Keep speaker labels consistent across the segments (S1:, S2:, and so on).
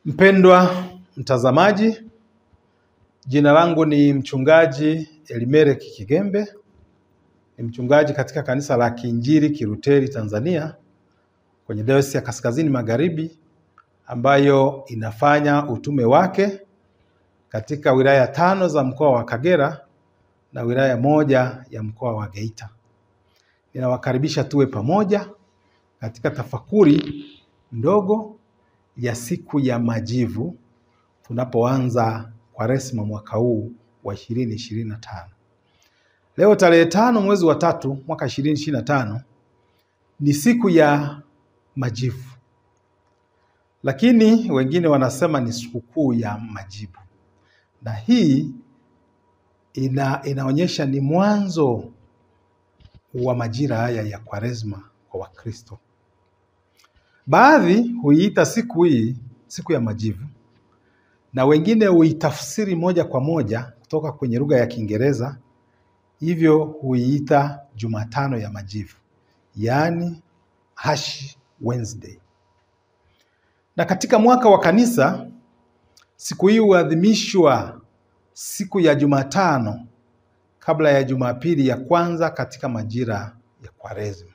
S1: Mpendwa mtazamaji, jina langu ni mchungaji Elimelek Kigembe. Ni mchungaji katika kanisa la Kiinjili Kilutheri Tanzania kwenye Dayosisi ya Kaskazini Magharibi, ambayo inafanya utume wake katika wilaya 5 za mkoa wa Kagera na wilaya 1 ya mkoa wa Geita. Ninawakaribisha tuwe pamoja katika tafakuri ndogo ya siku ya Majivu tunapoanza Kwaresma mwaka huu wa 2025. Leo tarehe 5 mwezi wa 3 mwaka 2025 ni siku ya Majivu, lakini wengine wanasema ni sikukuu ya Majivu, na hii inaonyesha ni mwanzo wa majira haya ya Kwaresma kwa Wakristo. Baadhi huiita siku hii siku ya Majivu, na wengine huitafsiri moja kwa moja kutoka kwenye lugha ya Kiingereza, hivyo huiita Jumatano ya Majivu, yaani Ash Wednesday. Na katika mwaka wa kanisa, siku hii huadhimishwa siku ya Jumatano kabla ya Jumapili ya kwanza katika majira ya Kwaresma.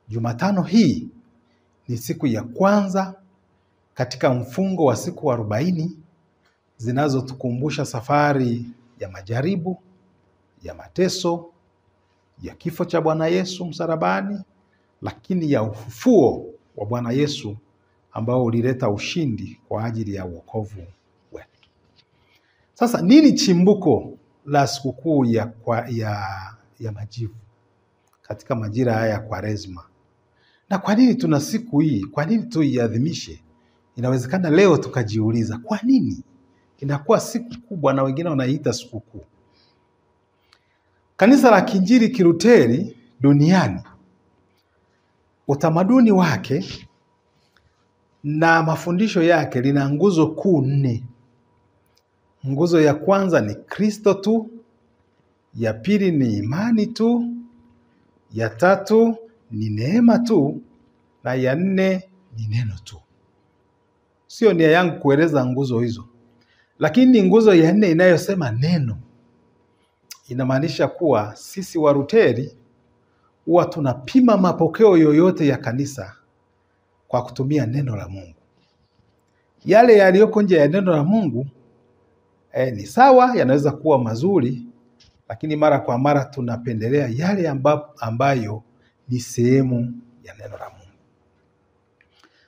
S1: Jumatano hii ni siku ya kwanza katika mfungo wa siku 40 zinazotukumbusha safari ya majaribu, ya mateso, ya kifo cha Bwana Yesu msalabani, lakini ya ufufuo wa Bwana Yesu ambao ulileta ushindi kwa ajili ya wokovu wetu. Sasa nini chimbuko la sikukuu ya Majivu katika majira haya ya Kwaresma? Na kwa nini tuna siku hii? Kwa nini tuiadhimishe? Inawezekana leo tukajiuliza, kwa nini inakuwa siku kubwa na wengine wanaiita sikukuu? Kanisa la Kiinjili Kilutheri duniani, utamaduni wake na mafundisho yake lina nguzo kuu 4. Nguzo ya kwanza ni Kristo tu, ya pili ni imani tu, ya tatu ni neema tu, na ya 4 ni neno tu. Sio nia yangu kueleza nguzo hizo, lakini nguzo ya 4 inayosema neno inamaanisha kuwa sisi Walutheri huwa tunapima mapokeo yoyote ya kanisa kwa kutumia neno la Mungu. Yale yaliyoko nje ya neno la Mungu ni sawa, yanaweza kuwa mazuri, lakini mara kwa mara tunapendelea yale ambayo ni sehemu ya neno la Mungu.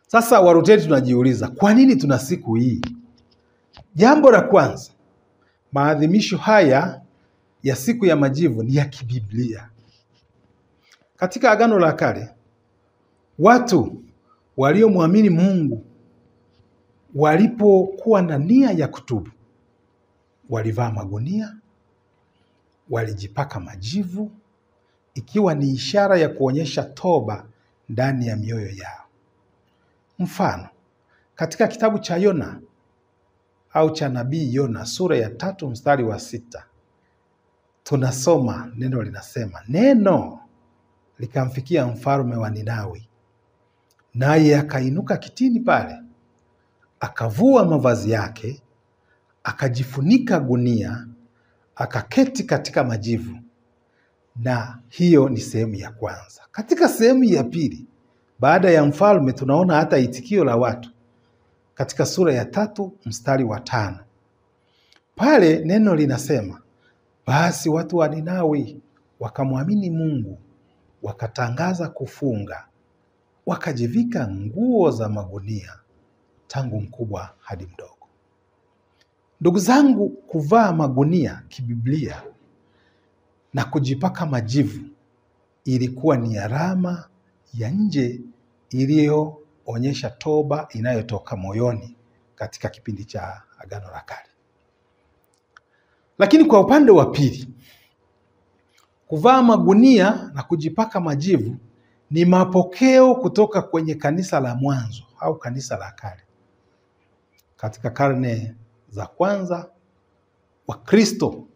S1: Sasa Walutheri tunajiuliza, kwa nini tuna siku hii? Jambo la kwanza, maadhimisho haya ya siku ya Majivu ni ya kibiblia. Katika Agano la Kale, watu waliomwamini Mungu walipokuwa na nia ya kutubu, walivaa magunia, walijipaka majivu, ikiwa ni ishara ya kuonyesha toba ndani ya mioyo yao. Mfano, katika kitabu cha Yona au cha nabii Yona sura ya 3 mstari wa 6, tunasoma neno linasema, neno likamfikia mfalme wa Ninawi, naye akainuka kitini pale, akavua mavazi yake, akajifunika gunia, akaketi katika majivu. Na hiyo ni sehemu ya kwanza. Katika sehemu ya pili, baada ya mfalme, tunaona hata itikio la watu katika sura ya 3 mstari wa 5. Pale neno linasema, basi watu wa Ninawi wakamwamini Mungu, wakatangaza kufunga, wakajivika nguo za magunia, tangu mkubwa hadi mdogo. Ndugu zangu, kuvaa magunia kibiblia na kujipaka majivu ilikuwa ni alama ya nje iliyoonyesha toba inayotoka moyoni katika kipindi cha Agano la Kale. Lakini kwa upande wa pili, kuvaa magunia na kujipaka majivu ni mapokeo kutoka kwenye kanisa la mwanzo au kanisa la kale. Katika karne za kwanza, Wakristo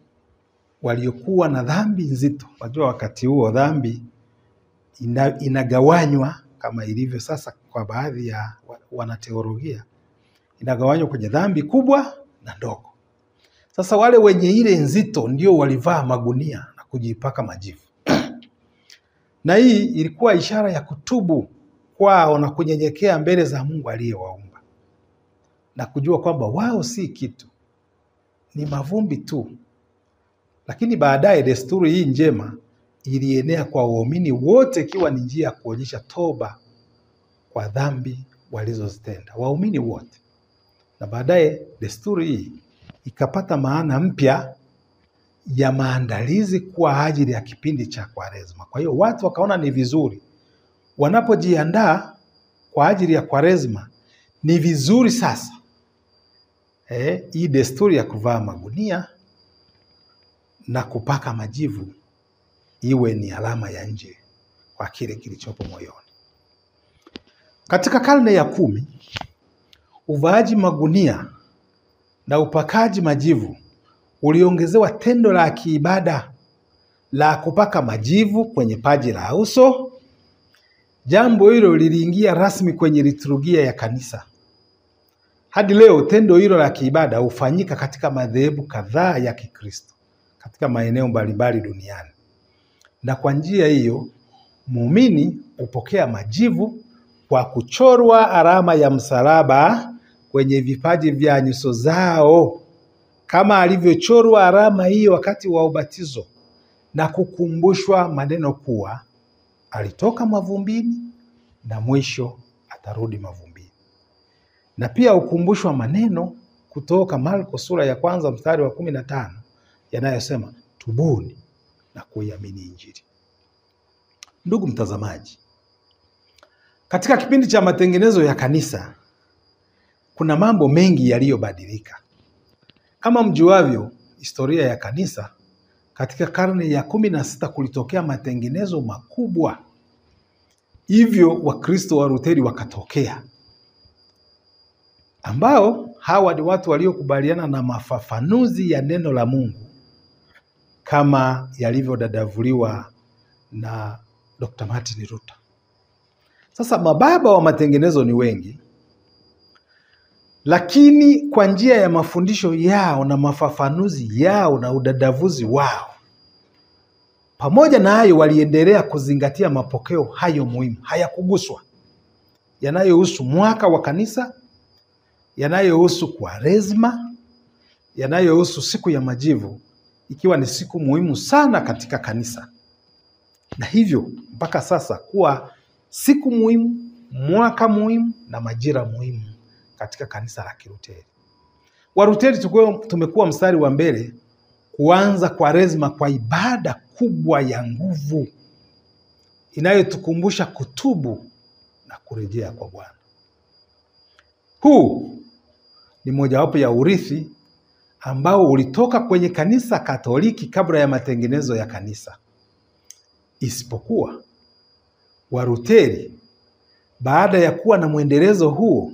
S1: waliokuwa na dhambi nzito, wajua wakati huo dhambi inagawanywa kama ilivyo sasa kwa baadhi ya wanateolojia, inagawanywa kwenye dhambi kubwa na ndogo. Sasa wale wenye ile nzito ndio walivaa magunia na kujipaka majivu. Na hii ilikuwa ishara ya kutubu kwao na kunyenyekea mbele za Mungu aliyewaumba, na kujua kwamba wao si kitu, ni mavumbi tu. Lakini baadaye desturi hii njema ilienea kwa waumini wote, ikiwa ni njia ya kuonyesha toba kwa dhambi walizozitenda, waumini wote. Na baadaye desturi hii ikapata maana mpya ya maandalizi kwa ajili ya kipindi cha Kwaresma. Kwa hiyo watu wakaona ni vizuri wanapojiandaa kwa ajili ya Kwaresma, ni vizuri sasa hii desturi ya kuvaa magunia na kupaka majivu iwe ni alama ya nje kwa kile kilichopo moyoni. Katika karne ya 10, uvaaji magunia na upakaji majivu uliongezewa tendo la kiibada la kupaka majivu kwenye paji la uso. Jambo hilo liliingia rasmi kwenye liturujia ya kanisa. Hadi leo tendo hilo la kiibada hufanyika katika madhehebu kadhaa ya Kikristo katika maeneo mbalimbali duniani. Na kwa njia hiyo muumini hupokea majivu kwa kuchorwa alama ya msalaba kwenye vipaji vya nyuso zao, kama alivyochorwa alama hiyo wakati wa ubatizo, na kukumbushwa maneno kuwa alitoka mavumbini na mwisho atarudi mavumbini. Na pia hukumbushwa maneno kutoka Marko sura ya 1 mstari wa 15 yanayosema tubuni na kuiamini Injili. Ndugu mtazamaji, katika kipindi cha matengenezo ya kanisa kuna mambo mengi yaliyobadilika. Kama mjuavyo historia ya kanisa, katika karne ya 16 kulitokea matengenezo makubwa. Hivyo Wakristo wa Luteri wakatokea, ambao hawa ni watu waliokubaliana na mafafanuzi ya neno la Mungu kama yalivyodadavuliwa na Dr. Martin Luther. Sasa mababa wa matengenezo ni wengi, lakini kwa njia ya mafundisho yao na mafafanuzi yao na udadavuzi wao, pamoja na hayo waliendelea kuzingatia mapokeo hayo muhimu, hayakuguswa, yanayohusu mwaka wa kanisa, yanayohusu Kwaresma, yanayohusu siku ya majivu, ikiwa ni siku muhimu sana katika kanisa. Na hivyo mpaka sasa kuwa siku muhimu, mwaka muhimu na majira muhimu katika kanisa la Kiluteri. Waluteri tumekuwa mstari wa mbele kuanza Kwaresma kwa ibada kubwa ya nguvu inayotukumbusha kutubu na kurejea kwa Bwana. Huu ni mojawapo ya urithi ambao ulitoka kwenye kanisa Katoliki kabla ya matengenezo ya kanisa. Isipokuwa Waluteri, baada ya kuwa na mwendelezo huo,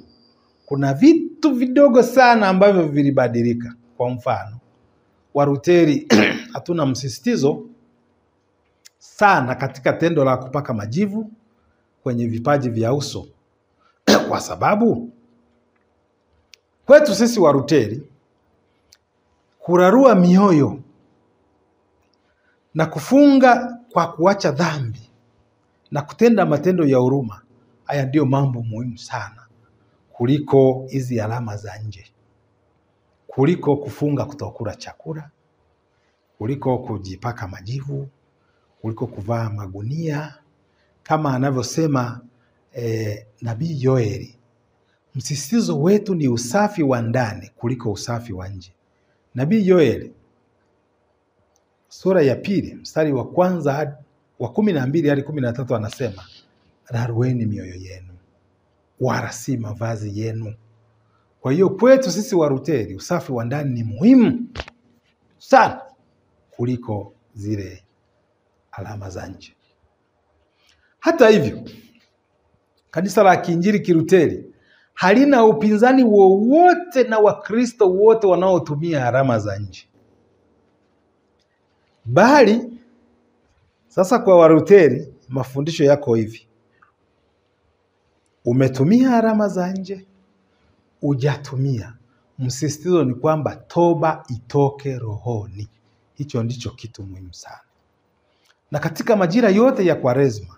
S1: kuna vitu vidogo sana ambavyo vilibadilika. Kwa mfano, Waluteri hatuna msisitizo sana katika tendo la kupaka majivu kwenye vipaji vya uso kwa sababu kwetu sisi Waluteri kurarua mioyo na kufunga kwa kuacha dhambi na kutenda matendo ya huruma, haya ndio mambo muhimu sana kuliko hizi alama za nje, kuliko kufunga kutokula chakula, kuliko kujipaka majivu, kuliko kuvaa magunia. Kama anavyosema Nabii Yoeli, msisitizo wetu ni usafi wa ndani kuliko usafi wa nje. Nabii Yoeli sura ya 2 mstari wa 1 wa 12 hadi 13 anasema, rarueni mioyo yenu wala si mavazi yenu. Kwa hiyo kwetu sisi Waluteri usafi wa ndani ni muhimu sana kuliko zile alama za nje. Hata hivyo, kanisa la Kiinjili Kiluteri halina upinzani wowote na Wakristo wote wanaotumia alama za nje. Bali sasa kwa Waluteri mafundisho yako hivi: umetumia alama za nje, hujatumia, msisitizo ni kwamba toba itoke rohoni. Hicho ndicho kitu muhimu sana. Na katika majira yote ya Kwaresma,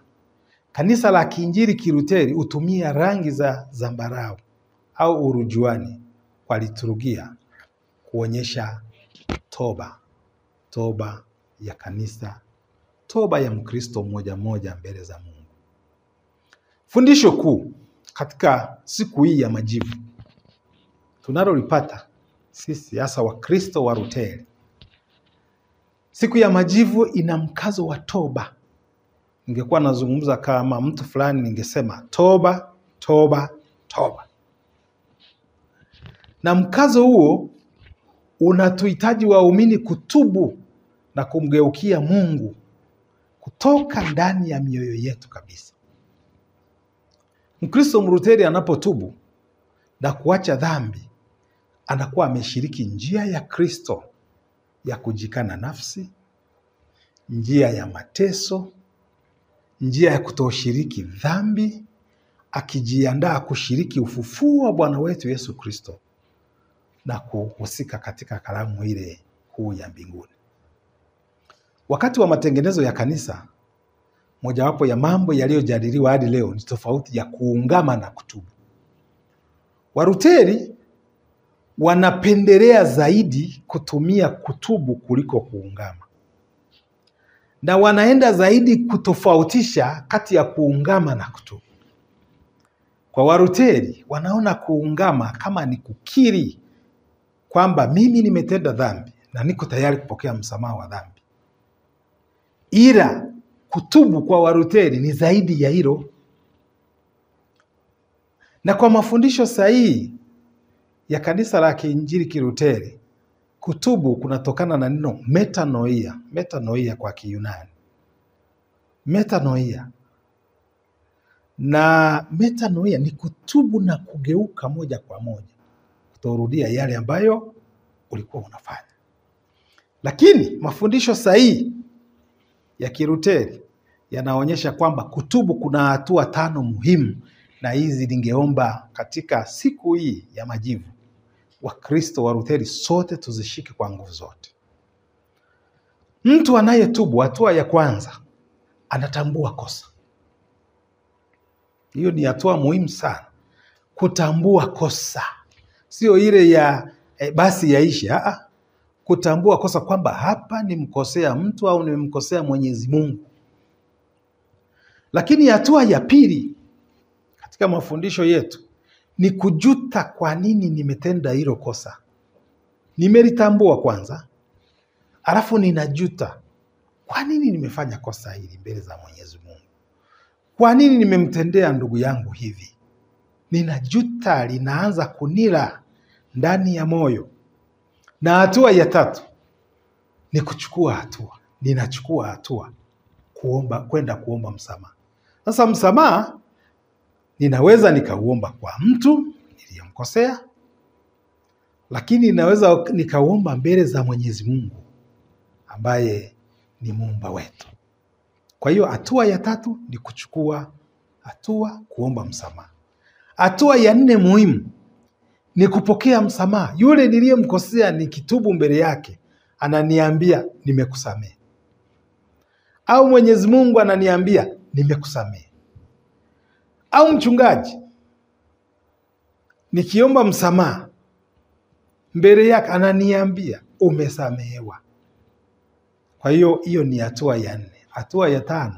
S1: kanisa la Kiinjili Kiluteri hutumia rangi za zambarau au urujuani kwa liturujia kuonyesha toba ya kanisa, toba ya Mkristo mmoja mmoja mbele za Mungu. Fundisho kuu katika siku hii ya majivu tunalolipata sisi hasa Wakristo wa Luteri, siku ya majivu ina mkazo wa toba. Ningekuwa nazungumza kama mtu fulani, ningesema toba, toba, toba. Na mkazo huo unatuhitaji waumini kutubu na kumgeukia Mungu kutoka ndani ya mioyo yetu kabisa. Mkristo Mluteri anapotubu na kuacha dhambi, anakuwa ameshiriki njia ya Kristo ya kujikana nafsi, njia ya mateso, njia ya kutoshiriki dhambi, akijiandaa kushiriki ufufuo wa Bwana wetu Yesu Kristo na kuhusika katika karamu ile kuu ya mbinguni. Wakati wa matengenezo ya kanisa, mojawapo ya mambo yaliyojadiliwa hadi leo ni tofauti ya kuungama na kutubu. Waluteri wanapendelea zaidi kutumia kutubu kuliko kuungama, na wanaenda zaidi kutofautisha kati ya kuungama na kutubu. Kwa Waluteri, wanaona kuungama kama ni kukiri kwamba mimi nimetenda dhambi na niko tayari kupokea msamaha wa dhambi. Ila kutubu kwa Waluteri ni zaidi ya hilo. Na kwa mafundisho sahihi ya kanisa la Kiinjili Kiluteri, kutubu kunatokana na neno metanoia. Metanoia kwa Kiyunani. Metanoia. Na metanoia ni kutubu na kugeuka moja kwa moja, kutorudia yale ambayo ulikuwa unafanya. Lakini mafundisho sahihi ya Kiluteri yanaonyesha kwamba kutubu kuna hatua 5 muhimu, na hizi ningeomba katika siku hii ya majivu Wakristo wa Luteri sote tuzishike kwa nguvu zote. Mtu anayetubu, hatua ya kwanza, anatambua kosa. Hiyo ni hatua muhimu sana, kutambua kosa. Sio ile ya basi yaishi. Kutambua kosa kwamba hapa nimemkosea mtu au nimemkosea Mwenyezi Mungu. Lakini hatua ya pili katika mafundisho yetu ni kujuta kwa nini nimetenda hilo kosa. Nimelitambua kwanza, alafu ninajuta kwa nini nimefanya kosa hili mbele za Mwenyezi Mungu. Kwa nini nimemtendea ndugu yangu hivi? Ninajuta, linaanza kunila ndani ya moyo. Na hatua ya 3 ni kuchukua hatua. Ninachukua hatua kwenda kuomba msamaha. Sasa msamaha ninaweza nikauomba kwa mtu niliyemkosea, lakini ninaweza nikauomba mbele za Mwenyezi Mungu ambaye ni muumba wetu. Kwa hiyo hatua ya 3 ni kuchukua hatua, kuomba msamaha. Hatua ya 4 muhimu ni kupokea msamaha. Yule niliyemkosea nikitubu mbele yake, ananiambia nimekusamehe. Au Mwenyezi Mungu ananiambia nimekusamehe. Au mchungaji nikiomba msamaha mbele yake ananiambia umesamehewa. Kwa hiyo ni hatua ya 4. Hatua ya 5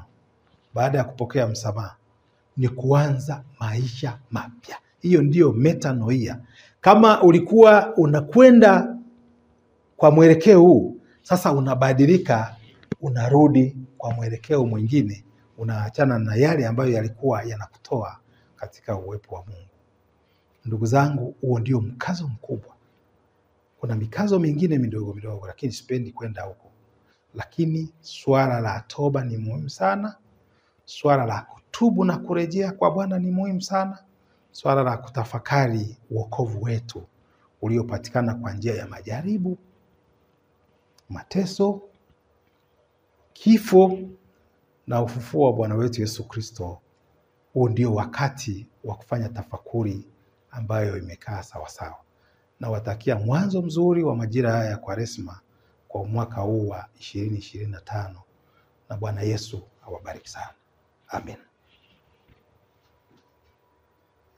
S1: baada ya kupokea msamaha ni kuanza maisha mapya. Hiyo ndiyo metanoia. Kama ulikuwa unakwenda kwa mwelekeo huu, sasa unabadilika, unarudi kwa mwelekeo mwingine, unaachana na yale ambayo yalikuwa yanakutoa katika uwepo wa Mungu. Ndugu zangu, huo ndio mkazo mkubwa. Kuna mikazo mingine midogo midogo, lakini sipendi kwenda huko. Lakini swala la toba ni muhimu sana. Swala la kutubu na kurejea kwa Bwana ni muhimu sana. Swala la kutafakari wokovu wetu uliopatikana kwa njia ya majaribu, mateso, kifo na ufufuo wa Bwana wetu Yesu Kristo. Huo ndio wakati wa kufanya tafakuri ambayo imekaa sawasawa. Nawatakia mwanzo mzuri wa majira haya ya Kwaresma kwa mwaka huu wa 2025, na Bwana Yesu awabariki sana. Amen.